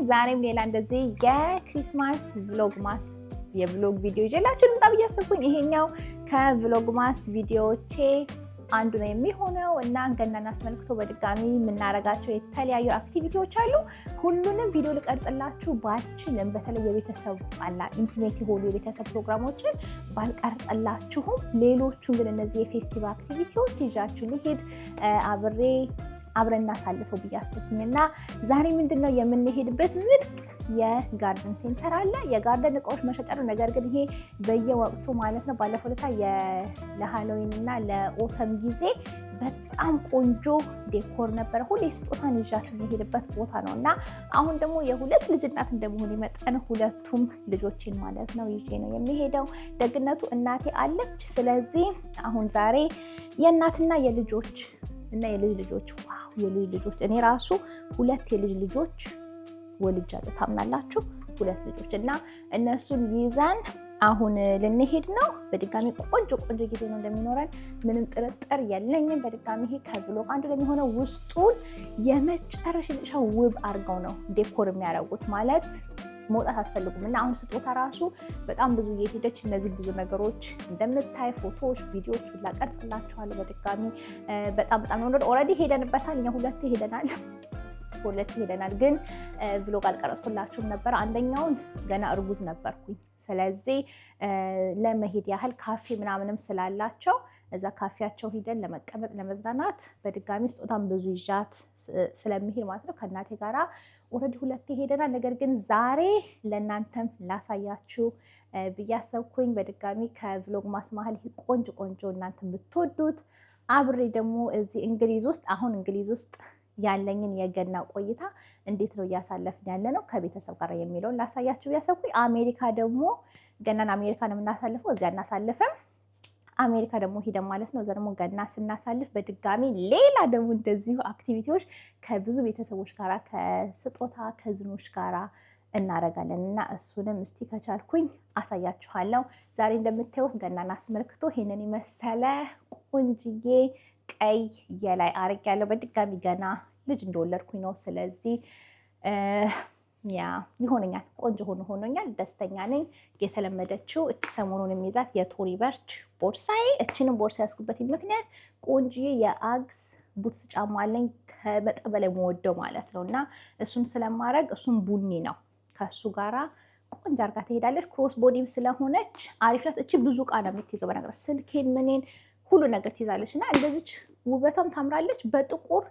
ዛሬም ሌላ እንደዚህ የክሪስማስ ቭሎግማስ የቭሎግ ቪዲዮ ይዤላችሁ ልምጣ ብዬ አሰብኩኝ። ይሄኛው ከቭሎግማስ ቪዲዮዎቼ አንዱ ነው የሚሆነው እና ገናን አስመልክቶ በድጋሚ የምናረጋቸው የተለያዩ አክቲቪቲዎች አሉ። ሁሉንም ቪዲዮ ልቀርጽላችሁ ባልችልም በተለይ የቤተሰብ አላ ኢንቲሜት የሆኑ የቤተሰብ ፕሮግራሞችን ባልቀርጽላችሁም ሌሎቹን ግን እነዚህ የፌስቲቫል አክቲቪቲዎች ይዣችሁ ልሄድ አብረን እናሳልፈው ብዬ አሰብኩኝና ዛሬ ምንድነው የምንሄድበት ምርጥ የጋርደን ሴንተር አለ። የጋርደን እቃዎች መሸጫ ነው። ነገር ግን ይሄ በየወቅቱ ማለት ነው ባለፈው ለታ ለሃሎዊን እና ለኦተም ጊዜ በጣም ቆንጆ ዴኮር ነበረ። ሁሌ ስጦታን ይዣት የሚሄድበት ቦታ ነው እና አሁን ደግሞ የሁለት ልጅ እናት እንደመሆን መጠን ሁለቱም ልጆችን ማለት ነው ይዤ ነው የሚሄደው። ደግነቱ እናቴ አለች። ስለዚህ አሁን ዛሬ የእናትና የልጆች እና የልጅ ልጆች የልጅ ልጆች እኔ ራሱ ሁለት የልጅ ልጆች ወልጃለሁ። ታምናላችሁ? ሁለት ልጆች እና እነሱን ይዘን አሁን ልንሄድ ነው። በድጋሚ ቆንጆ ጊዜ ነው እንደሚኖረን ምንም ጥርጥር የለኝም። በድጋሚ ይሄ ከቭሎግ አንዱ ለሚሆነው ውስጡን የመጨረሻ ውብ አድርገው ነው ዴኮር የሚያደርጉት ማለት መውጣት አትፈልጉም እና አሁን ስጦታ ራሱ በጣም ብዙ እየሄደች እነዚህ ብዙ ነገሮች እንደምታይ ፎቶዎች፣ ቪዲዮዎች ሁላ ቀርጽላችኋለሁ። በድጋሚ በጣም ነው ኦልሬዲ ሄደንበታል። እኛ ሁለቴ ሄደናል ግን ቭሎግ አልቀረጽኩላችሁም ነበር። አንደኛውን ገና እርጉዝ ነበርኩኝ። ስለዚህ ለመሄድ ያህል ካፌ ምናምንም ስላላቸው እዛ ካፌያቸው ሂደን ለመቀመጥ ለመዝናናት በድጋሚ ስጦታም ብዙ ይዣት ስለሚሄድ ማለት ነው ከእናቴ ጋራ ኦልሬዲ ሁለቴ ሄደናል። ነገር ግን ዛሬ ለእናንተም ላሳያችሁ ብያሰብኩኝ በድጋሚ ከቭሎግ ማስማህል ይሄ ቆንጆ እናንተ ብትወዱት አብሬ ደግሞ እዚህ እንግሊዝ ውስጥ ያለኝን የገና ቆይታ እንዴት ነው እያሳለፍን ያለ ነው ከቤተሰብ ጋር የሚለውን ላሳያችሁ ብያሰብኩኝ። አሜሪካ ደግሞ ገናን አሜሪካ ነው የምናሳልፈው፣ እዚያ እናሳልፍም። አሜሪካ ደግሞ ሄደን ማለት ነው። እዛ ደግሞ ገና ስናሳልፍ በድጋሚ ሌላ ደግሞ እንደዚሁ አክቲቪቲዎች ከብዙ ቤተሰቦች ጋራ ከስጦታ ከዝኖች ጋራ እናረጋለን እና እሱንም እስቲ ከቻልኩኝ አሳያችኋለሁ። ዛሬ እንደምታዩት ገናን አስመልክቶ ይሄንን የመሰለ ቆንጅዬ ቀይ የላይ አርግ ያለው በድጋሚ ገና ልጅ እንደወለድኩኝ ነው። ስለዚህ ይሆነኛል ቆንጆ ሆኖኛል። ደስተኛ ነኝ። የተለመደችው እቺ ሰሞኑን የሚይዛት የቶኒ በርች ቦርሳዬ። እቺንም ቦርሳ ያስኩበት ምክንያት ቆንጆዬ የአግስ ቡትስ ጫማ አለኝ ከመጠን በላይ የምወደው ማለት ነው እና እሱን ስለማድረግ እሱን ቡኒ ነው ከሱ ጋራ ቆንጆ አርጋ ትሄዳለች። ክሮስ ቦዲም ስለሆነች አሪፍ ናት። እቺ ብዙ እቃ ነው የምትይዘው በነገር ስልኬን ምኔን ሁሉ ነገር ትይዛለች እና እንደዚች ውበቷም ታምራለች። በጥቁር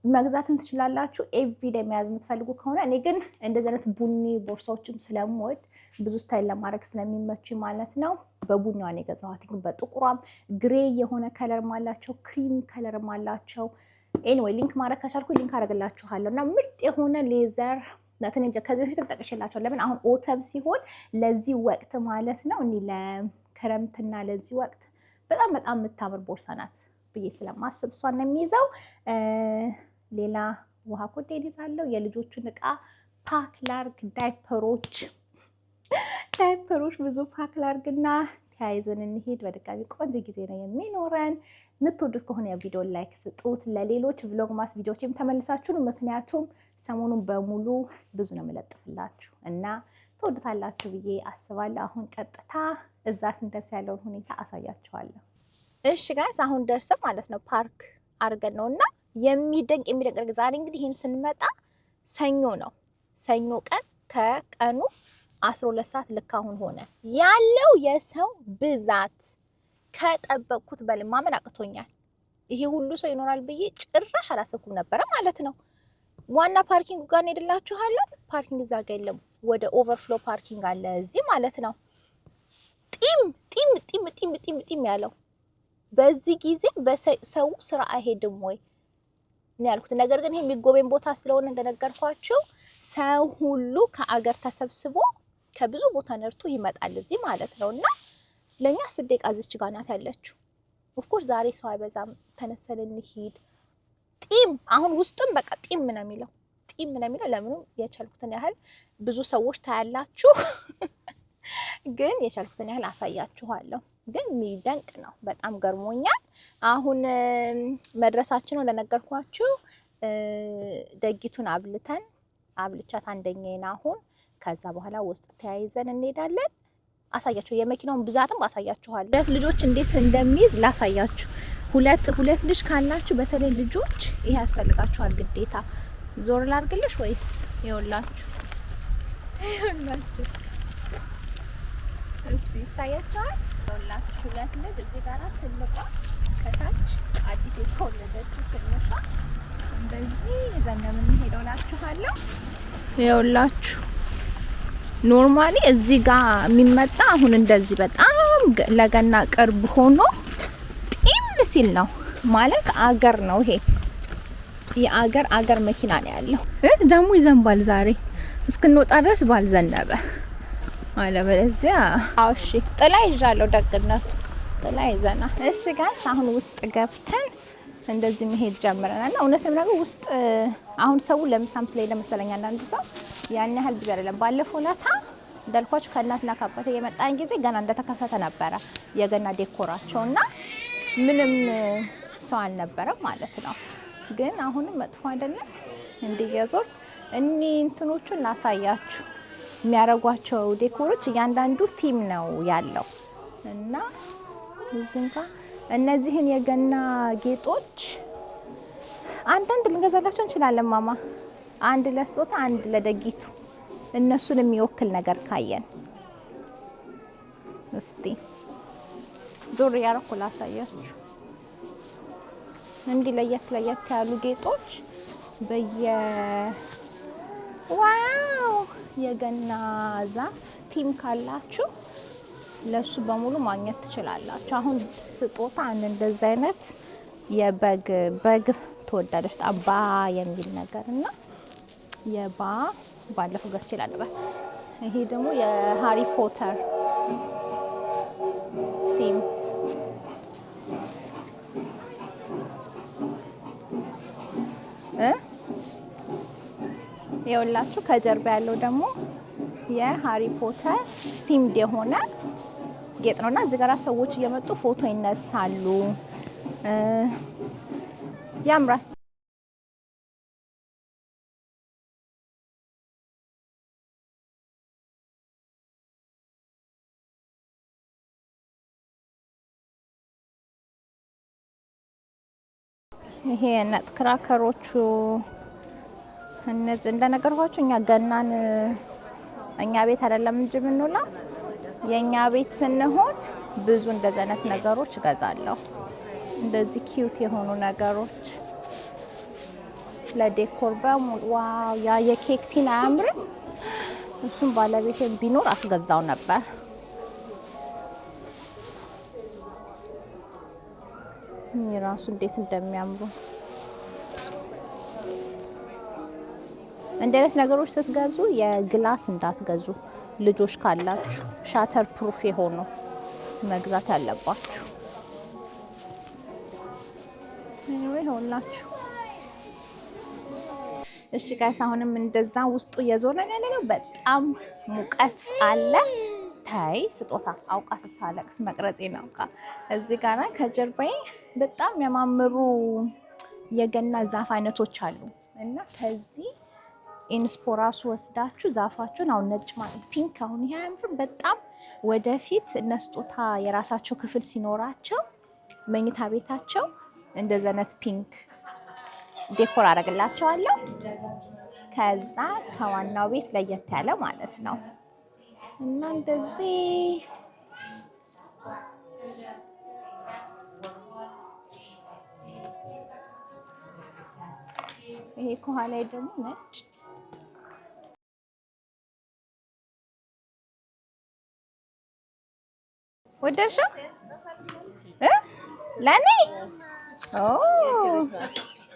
መግዛትም ትችላላችሁ ኤቭሪዴይ መያዝ የምትፈልጉ ከሆነ። እኔ ግን እንደዚህ አይነት ቡኒ ቦርሳዎችም ስለምወድ ብዙ ስታይል ለማድረግ ስለሚመች ማለት ነው በቡኒዋን የገዛኋት። ግን በጥቁሯም ግሬ የሆነ ከለርም አላቸው፣ ክሪም ከለርም አላቸው። ኤኒዌይ ሊንክ ማድረግ ከቻልኩ ሊንክ አደርግላችኋለሁ እና ምርጥ የሆነ ሌዘር ናትን እንጂ ከዚህ በፊት ተጠቅሼላችኋለሁ። ለምን አሁን ኦተም ሲሆን ለዚህ ወቅት ማለት ነው እኔ ለክረምትና ለዚህ ወቅት በጣም የምታምር ቦርሳ ናት ብዬ ስለማስብ እሷን ነው የሚይዘው። ሌላ ውሃ ኮዴን ይዛለሁ። የልጆቹን እቃ ፓክ ላርግ፣ ዳይፐሮች ብዙ ፓክ ላርግና ተያይዘን እንሄድ። በድጋሚ ቆንጆ ጊዜ ነው የሚኖረን። የምትወዱት ከሆነ የቪዲዮ ላይክ ስጡት። ለሌሎች ቭሎግማስ ቪዲዮዎችም ተመልሳችሁ ነው፣ ምክንያቱም ሰሞኑን በሙሉ ብዙ ነው የምለጥፍላችሁ እና ትወዱታላችሁ ብዬ አስባለሁ። አሁን ቀጥታ እዛ ስንደርስ ያለውን ሁኔታ አሳያችኋለሁ። እሺ ጋይስ አሁን ደርሰን ማለት ነው ፓርክ አድርገን ነው እና የሚደንቅ ዛሬ እንግዲህ ይህን ስንመጣ ሰኞ ነው። ሰኞ ቀን ከቀኑ 12 ሰዓት ልክ አሁን ሆነ። ያለው የሰው ብዛት ከጠበቅኩት በላይ ማመን አቅቶኛል። ይሄ ሁሉ ሰው ይኖራል ብዬ ጭራሽ አላሰብኩም ነበረ ማለት ነው። ዋና ፓርኪንግ ጋር እንሄድላችኋለሁ። ፓርኪንግ እዛ ጋር የለም፣ ወደ ኦቨርፍሎ ፓርኪንግ አለ እዚህ ማለት ነው። ጢም ያለው በዚህ ጊዜ በሰው ስራ አይሄድም ወይ ነው ያልኩት። ነገር ግን ይሄ የሚጎበኝ ቦታ ስለሆነ እንደነገርኳችሁ ሰው ሁሉ ከአገር ተሰብስቦ ከብዙ ቦታ ነርቶ ይመጣል እዚህ ማለት ነው እና ለኛ 6 ደቂቃ እዚች ጋር ናት ያለችው። ኦፍኮርስ ዛሬ ሰው አይበዛም። ተነስተን እንሂድ። አሁን ውስጡም በቃ ጢም ነው የሚለው ለምን የቻልኩትን ያህል ብዙ ሰዎች ታያላችሁ ግን የቻልኩትን ያህል አሳያችኋለሁ። ግን የሚደንቅ ነው፣ በጣም ገርሞኛል። አሁን መድረሳችን ነው እንደነገርኳችሁ። ደጊቱን አብልተን አብልቻት አንደኛዬን አሁን። ከዛ በኋላ ውስጥ ተያይዘን እንሄዳለን። አሳያችሁ፣ የመኪናውን ብዛትም አሳያችኋለሁ። ሁለት ልጆች እንዴት እንደሚይዝ ላሳያችሁ። ሁለት ልጅ ካላችሁ በተለይ ልጆች ይሄ ያስፈልጋችኋል ግዴታ። ዞር ላርግልሽ ወይስ ይኸውላችሁ እስቲ ይታያችኋል። ይኸውላችሁ ሁለት ልጅ እዚህ ጋር ትልቋ፣ ከታች አዲስ የተወለደችው ትንሿ። እንደዚህ ይዘን ነው የምንሄደው እላችኋለሁ። ይኸውላችሁ ኖርማሊ እዚህ ጋር የሚመጣ አሁን እንደዚህ በጣም ለገና ቅርብ ሆኖ ጢም ሲል ነው ማለት አገር ነው ይሄ። የአገር መኪና ነው ያለው። ደግሞ ይዘንባል ዛሬ እስክንወጣ ድረስ ባልዘነበ አለበለዚያ። እሺ ጥላ ይዣለሁ፣ ደግነቱ ጥላ ይዘና። እሺ ጋይስ አሁን ውስጥ ገብተን እንደዚህ መሄድ ጀምረናል። እውነት ለምናገር ውስጥ አሁን ሰው ለምሳም ስለሌለ መሰለኝ አንዳንዱ ሰው ያን ያህል ብዙ አይደለም። ባለፈው ለታ እንዳልኳችሁ ከእናትና ከአባቴ የመጣን ጊዜ ገና እንደተከፈተ ነበረ የገና ዴኮራቸውና ምንም ሰው አልነበረም ማለት ነው። ግን አሁንም መጥፎ አይደለም። እንዲያዞር እኒ እንትኖቹን ላሳያችሁ። የሚያረጓቸው ዴኮሮች እያንዳንዱ ቲም ነው ያለው እና እዚህንጋ እነዚህን የገና ጌጦች አንዳንድ ልንገዛላቸው እንችላለን። ማማ አንድ ለስጦታ አንድ ለደጊቱ እነሱን የሚወክል ነገር ካየን እስቲ ዞር ያረኩ ላሳያችሁ። እንዲህ ለየት ያሉ ጌጦች ዋው የገና ዛፍ ቲም ካላችሁ ለሱ በሙሉ ማግኘት ትችላላችሁ። አሁን ስጦታ አንድ እንደዚህ አይነት የበግ ተወዳለች አባ የሚል ነገር እና ባለፈው ገዝቼ ላድርግ። ይሄ ደግሞ የሃሪ ፖተር ቲም ይኸውላችሁ። ከጀርባ ያለው ደግሞ የሃሪ ፖተር ቲም የሆነ ጌጥ ነውና እዚህ ጋር ሰዎች እየመጡ ፎቶ ይነሳሉ። ያምራል። ይሄ ነት ክራከሮቹ እነዚህ እንደነገርኳችሁ እኛ ገናን እኛ ቤት አይደለም እንጂ ምንውላ የኛ ቤት ስንሆን ብዙ እንደዚህ አይነት ነገሮች እገዛለሁ። እንደዚህ ኪዩት የሆኑ ነገሮች ለዴኮር በሙሉ። ዋው ያ የኬክ ቲን አያምርም? እሱም ባለቤቴ ቢኖር አስገዛው ነበር። ራሱ እንዴት እንደሚያምሩ እንደ አይነት ነገሮች ስትገዙ የግላስ እንዳትገዙ። ልጆች ካላችሁ ሻተር ፕሩፍ የሆኑ መግዛት ያለባችሁ። ወይ ሆላችሁ። እሺ ጋይስ አሁንም እንደዛ ውስጡ የዞረን ያለው በጣም ሙቀት አለ። ታይ ስጦታ አውቃ ስታለቅስ መቅረጼ ነው። እዚህ ጋር ከጀርባዬ በጣም የሚያማምሩ የገና ዛፍ አይነቶች አሉ እና ከዚህ ኢንስፖራሱ ወስዳችሁ ዛፋችሁን አሁን ነጭ ማለት ፒንክ አሁን ይሄ አያምርም? በጣም ወደፊት እነ ስጦታ የራሳቸው ክፍል ሲኖራቸው መኝታ ቤታቸው እንደዚህ አይነት ፒንክ ዴኮር አደርግላቸዋለሁ። ከዛ ከዋናው ቤት ለየት ያለ ማለት ነው እና እንደዚህ ይሄ ከኋላ ደግሞ ነጭ ወደድሽው? ለኔ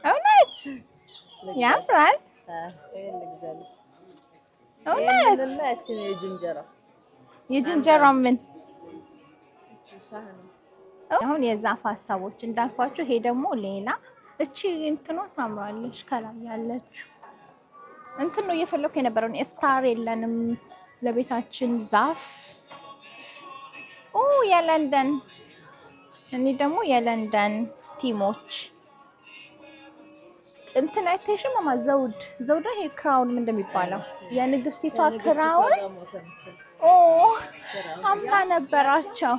እውነት ያምራል። እውነት የጅንጀራ ምን አሁን የዛፍ ሀሳቦች እንዳልኳችሁ። ይሄ ደግሞ ሌላ እቺ እንትኗ ታምራለች። ከላይ ያለችው እንትን ነው እየፈለኩ የነበረው። ስታር የለንም ለቤታችን ዛፍ። የለንደን እኔ ደግሞ የለንደን ቲሞች እንትን አይተሽም ማማ? ዘውድ ይሄ ክራውን ምን እንደሚባለው የንግስቲቷ ክራውን ኦ አምና ነበራቸው።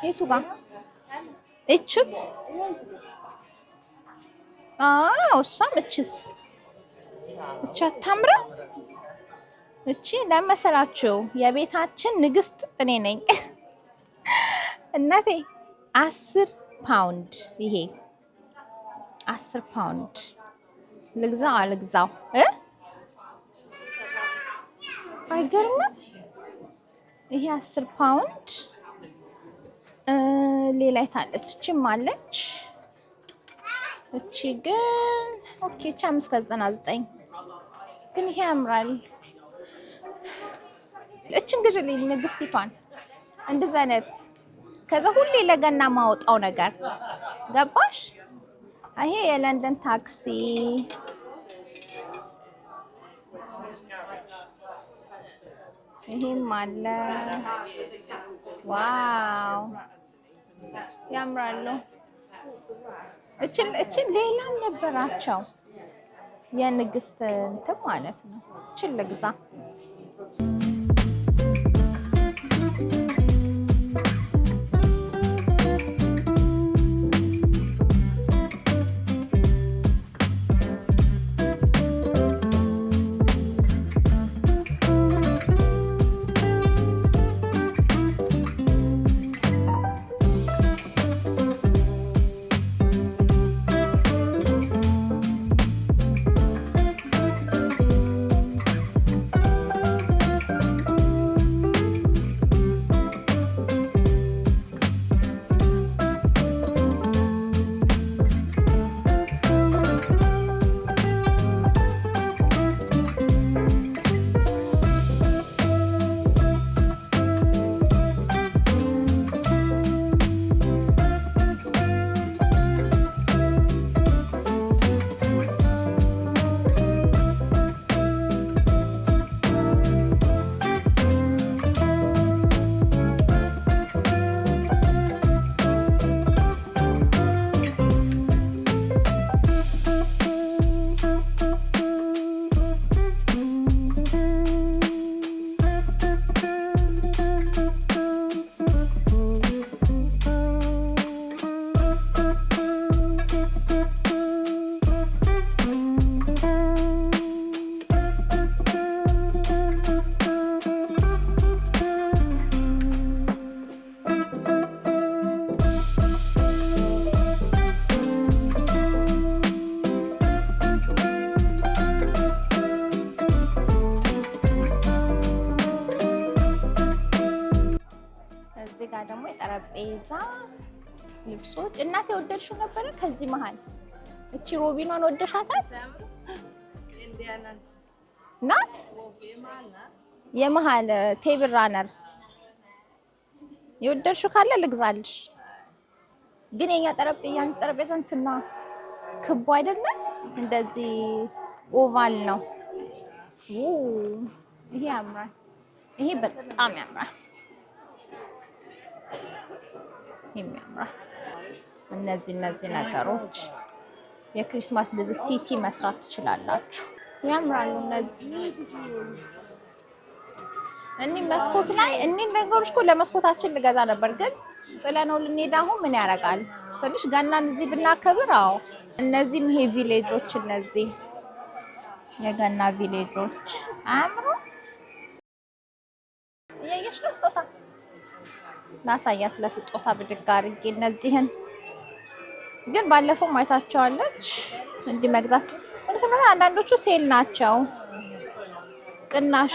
የቱ ጋር እቹት? እሷም እችስ እቻ ታምራ። እቺ ለመሰላችሁ የቤታችን ንግስት እኔ ነኝ እናቴ። 10 ፓውንድ ይሄ 10 ፓውንድ ልግዛው አልግዛው አይገርምም? ይሄ 10 ፓውንድ። ሌላ የታለች? እቺም አለች። እቺ ግን ኦኬ 5.99 ግን ይሄ ያምራል። እቺን ግዢልኝ ንግስቲቷን እንደዚህ አይነት። ከዛ ሁሌ ለገና ማውጣው ነገር ገባሽ? ይሄ የለንደን ታክሲ ይሄም አለ። ዋው ያምራሉ። እችን ሌላም ነበራቸው የንግስት እንትን ማለት ነው። እችን ልግዛ። ደግሞ የጠረጴዛ ልብሶች እናት የወደድሽው ነበረ። ከዚህ መሀል እቺ ሮቢኗን ወደሻታል? ናት የመሀል ቴብል ራነር የወደድሽው ካለ ልግዛልሽ። ግን የኛ ጠረጴዛ እንትና ክቡ አይደለም፣ እንደዚህ ኦቫል ነው። ይሄ ያምራል። ይሄ በጣም ያምራል። የሚያምራል። እነዚህ ነገሮች የክሪስማስ እንደዚህ ሲቲ መስራት ትችላላችሁ። ያምራሉ እነዚህ። መስኮት ላይ ነገሮች እኮ ለመስኮታችን ልገዛ ነበር፣ ግን ጥለነው ልንሄድ። አሁን ምን ያደርጋል ስልሽ ገናን እዚህ ብናከብር። እነዚህም ይሄ ቪሌጆች፣ እነዚህ የገና ቪሌጆች አያምሩ? እያየሽ ነው ስጦታ ላሳያት ለስጦታ ብድግ አድርጌ። እነዚህን ግን ባለፈው ማይታቸዋለች እንዲህ መግዛት። አንዳንዶቹ ሴል ናቸው፣ ቅናሽ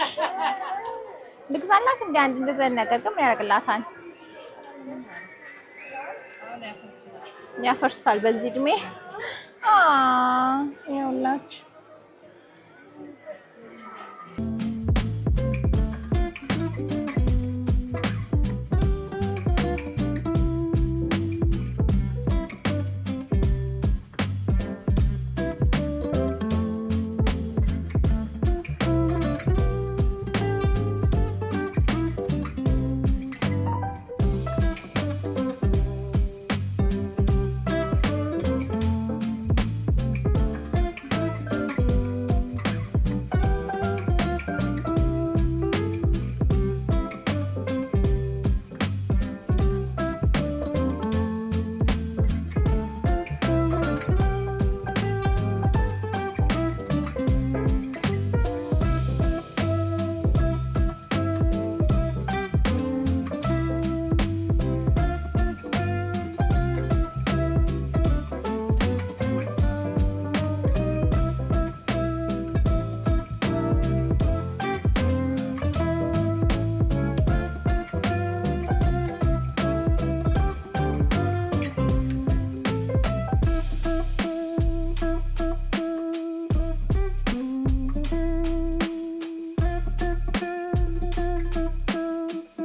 ልግዛላት እንደ አንድ እንደዚህ ነገር ግን ምን ያደርግላታል? ያፈርሱታል በዚህ እድሜ። ይኸውላችሁ